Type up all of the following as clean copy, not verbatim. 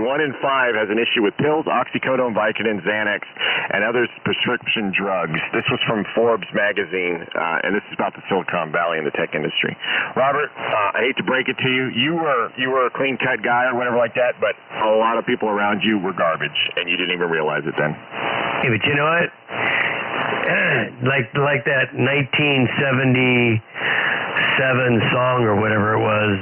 1 in 5 has an issue with pills, oxycodone, Vicodin, Xanax, and other prescription drugs. This was from Forbes magazine, and this is about the Silicon Valley and the tech industry. Robert, I hate to break it to you. You were a clean-cut guy or whatever like that, but a lot of people around you were garbage, and you didn't even realize it then. Hey, but you know what? Like that 1977 song or whatever it was,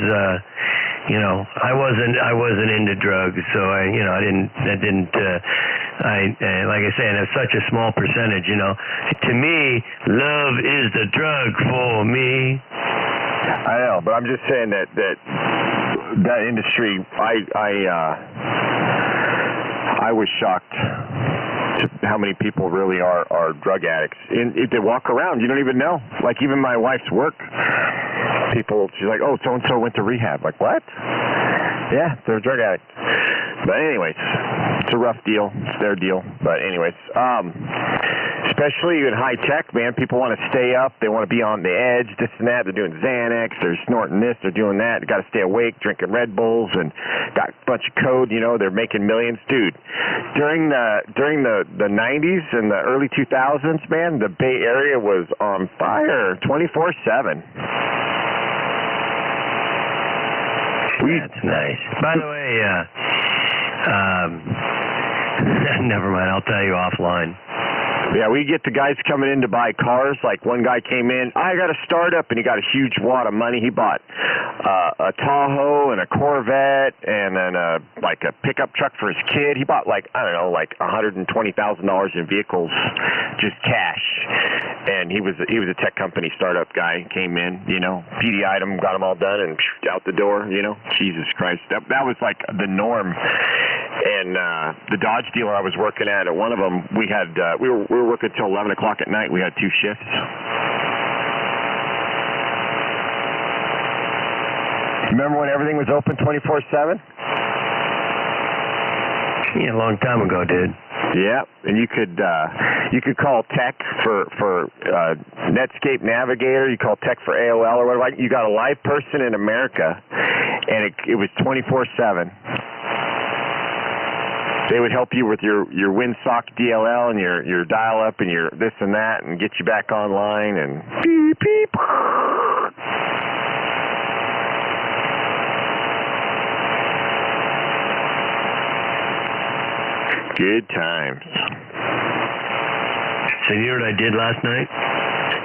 I wasn't into drugs, so like I say, and it's such a small percentage, to me, love is the drug for me. I know, but I'm just saying that industry, I was shocked to how many people really are drug addicts. And if they walk around, you don't even know. Like even my wife's work, people, she's like, oh, so-and-so went to rehab. Like, what? Yeah, they're a drug addict. But anyways, it's a rough deal. It's their deal. But anyways, especially in high tech, man, people want to stay up. They want to be on the edge, this and that. They're doing Xanax. They're snorting this. They're doing that. They got to stay awake, drinking Red Bulls, and got a bunch of code. They're making millions. Dude, during the 90s and the early 2000s, man, the Bay Area was on fire 24/7. That's nice. By the way, never mind. I'll tell you offline. Yeah, we get the guys coming in to buy cars. Like one guy came in, I got a startup, and he got a huge wad of money. He bought a Tahoe and a Corvette, and then a pickup truck for his kid. He bought $120,000 in vehicles, just cash. And he was a tech company startup guy. Came in, PDI'd him, got them all done, and out the door. Jesus Christ, that was like the norm. And the Dodge dealer I was working at one of them, we were working till 11 o'clock at night. We had 2 shifts. Remember when everything was open 24/7? Yeah, a long time ago, dude. Yeah, and you could call tech for Netscape Navigator. You call tech for AOL or whatever. You got a live person in America, and it was 24/7. They would help you with your WinSock DLL and your dial-up and your this and that, and get you back online and beep beep. Good times. So you know what I did last night?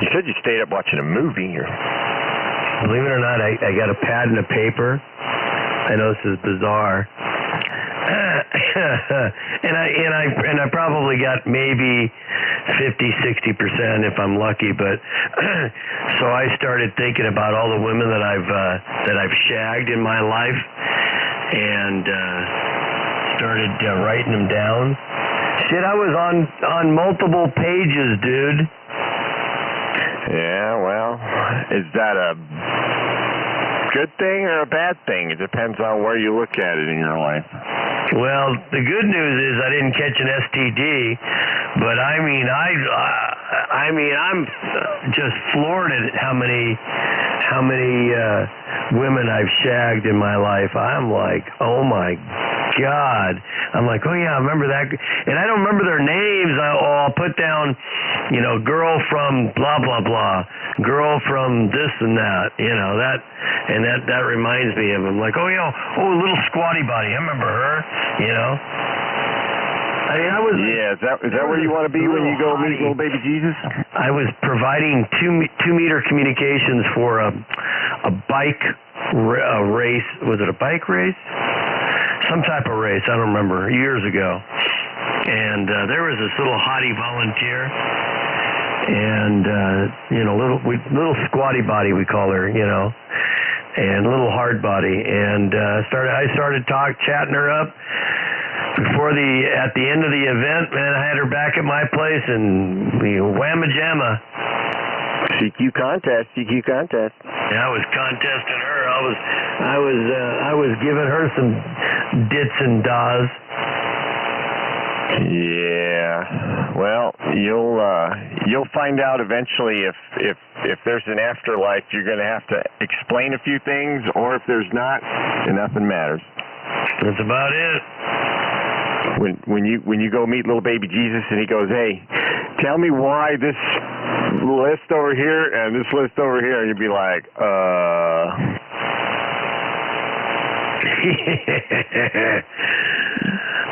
You said you stayed up watching a movie. Believe it or not, I got a pad and a paper. I know this is bizarre. and I probably got maybe 50-60% if I'm lucky, but so I started thinking about all the women that I've shagged in my life, and started writing them down. Shit, I was on multiple pages, dude. Yeah, well, is that a good thing or a bad thing? It depends on where you look at it in your life. Well, the good news is I didn't catch an STD, but I'm just floored at how many women I've shagged in my life. I'm like, oh my God. I'm like, oh yeah, I remember that. And I don't remember their names. I'll put down, girl from blah, blah, blah, girl from this and that, that reminds me of them. Like, little squatty body. I remember her, is that where you want to be when you go meet little baby Jesus? I was providing 2-meter communications for a bike race. Was it a bike race? Some type of race, I don't remember, years ago. And there was this little hottie volunteer, and little squatty body we call her, and little hard body. And I started chatting her up. At the end of the event, man, I had her back at my place, and we whamma jamma. CQ contest. Yeah, I was contesting her. I was giving her some dits and dahs. Yeah. Well, you'll find out eventually if there's an afterlife. You're going to have to explain a few things, or if there's not, then nothing matters. That's about it. When you go meet little baby Jesus and he goes, hey, tell me why this list over here and this list over here, and you'd be like,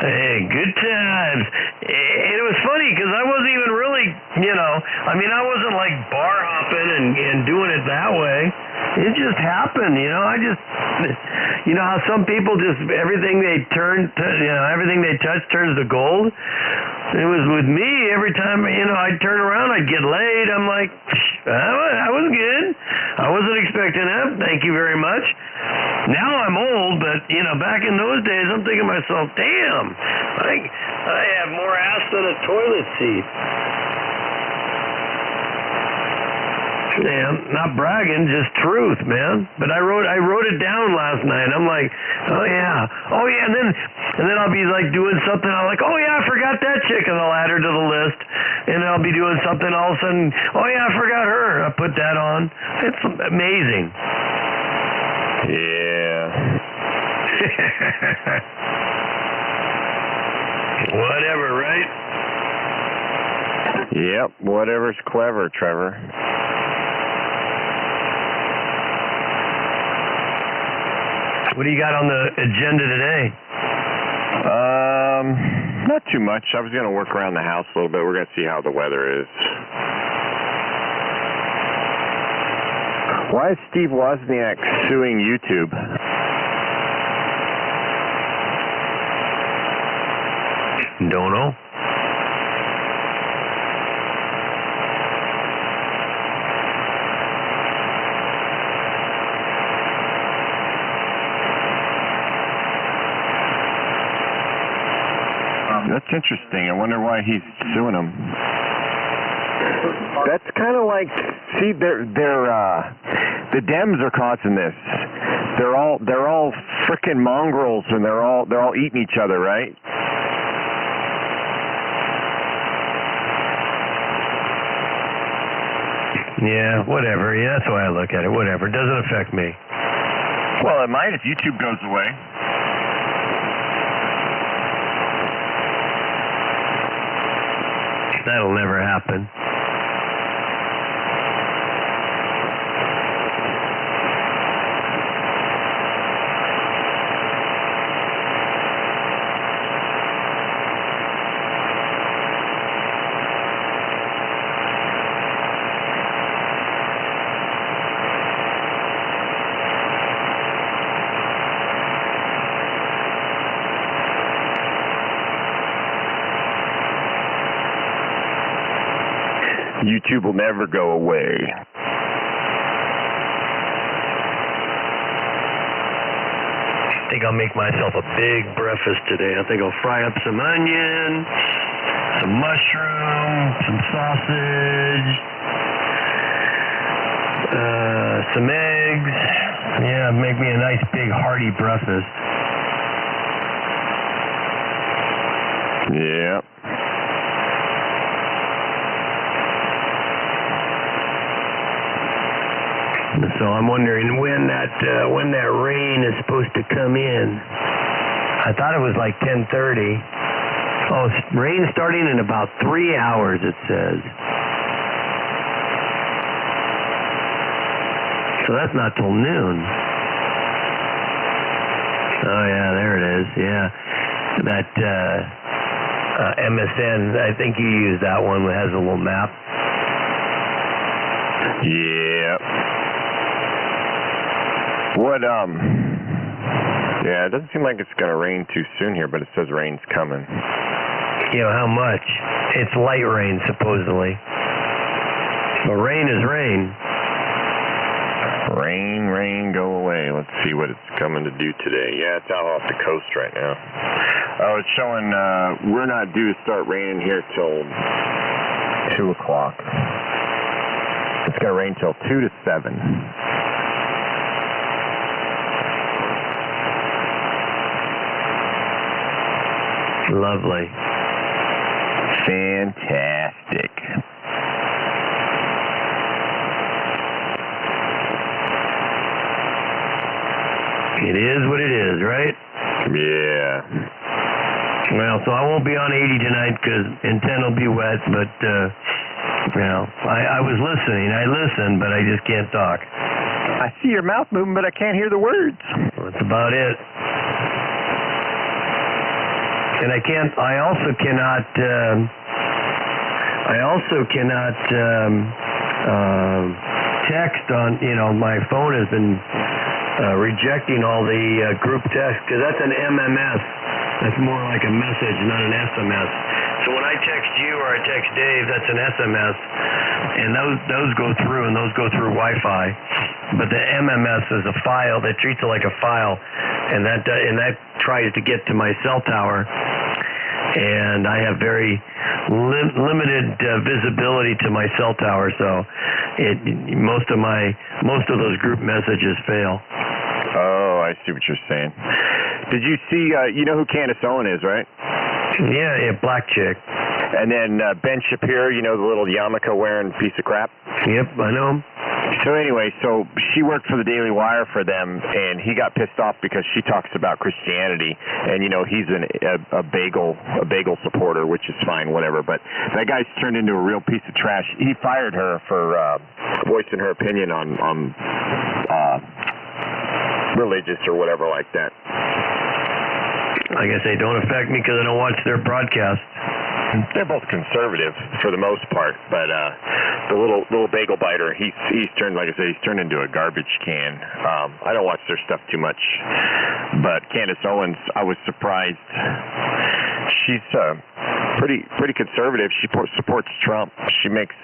Hey, good times. It was funny because I wasn't even really, I wasn't like bar hopping and doing it that way. It just happened, how some people just, everything they everything they touch turns to gold. It was with me. Every time, I'd turn around, I'd get laid. I'm like, that was good. I wasn't expecting that. Thank you very much. Now I'm old, but, back in those days, I'm thinking to myself, damn, I have more ass than a toilet seat. Yeah, not bragging, just truth, man. But I wrote it down last night. I'm like, oh yeah, and then I'll be like doing something. I'm like, oh yeah, I forgot that chick, and I'll add her to the list. And I'll be doing something all of a sudden. Oh yeah, I forgot her. I put that on. It's amazing. Yeah. Whatever, right? Yep. Whatever's clever, Trevor. What do you got on the agenda today? Not too much. I was going to work around the house a little bit. We're going to see how the weather is. Why is Steve Wozniak suing YouTube? Don't know. That's interesting. I wonder why he's suing him. That's kind of like, see, the Dems are causing this. They're all frickin' mongrels, and they're all eating each other, right? Yeah, whatever. Yeah, that's the way I look at it. Whatever. It doesn't affect me. Well, it might if YouTube goes away. That'll never happen. YouTube will never go away. I think I'll make myself a big breakfast today. I think I'll fry up some onion, some mushroom, some sausage, some eggs. Yeah, make me a nice big hearty breakfast. Yeah. So I'm wondering when that rain is supposed to come in. I thought it was like 10:30. Oh, rain starting in about 3 hours, it says. So that's not till noon. Oh yeah, there it is. Yeah, that MSN. I think you use that one that has a little map. Yeah. Yeah, it doesn't seem like it's going to rain too soon here, but it says rain's coming. You know, how much? It's light rain, supposedly. But rain is rain. Rain, go away. Let's see what it's coming to do today. Yeah, it's out off the coast right now. Oh, it's showing we're not due to start raining here till 2 o'clock. It's going to rain till 2 to 7. Lovely. Fantastic. It is what it is, right? Yeah. Well, so I won't be on 80 tonight and 10 will be wet, but, I was listening. I listened, but I just can't talk. I see your mouth moving, but I can't hear the words. Well, that's about it. And I also cannot text on, my phone has been rejecting all the group text, because that's an MMS. That's more like a message, not an SMS. So when I text you or I text Dave, that's an SMS, and those go through, and those go through Wi-Fi. But the MMS is a file that treats it like a file, and that tries to get to my cell tower. And I have very limited visibility to my cell tower, so most of those group messages fail. Oh, I see what you're saying. Did you see? You know who Candace Owen is, right? Yeah, black chick. And then Ben Shapiro, the little yarmulke wearing piece of crap. Yep, I know him. So anyway, she worked for the Daily Wire for them, and he got pissed off because she talks about Christianity, and he's a bagel supporter, which is fine, whatever. But that guy's turned into a real piece of trash. He fired her for voicing her opinion on religious or whatever like that. Like I say, don't affect me because I don't watch their broadcast. They're both conservative for the most part, but the little bagel biter, he's turned, like I said, he's turned into a garbage can. I don't watch their stuff too much, but Candace Owens, I was surprised. She's pretty conservative. She supports Trump. She makes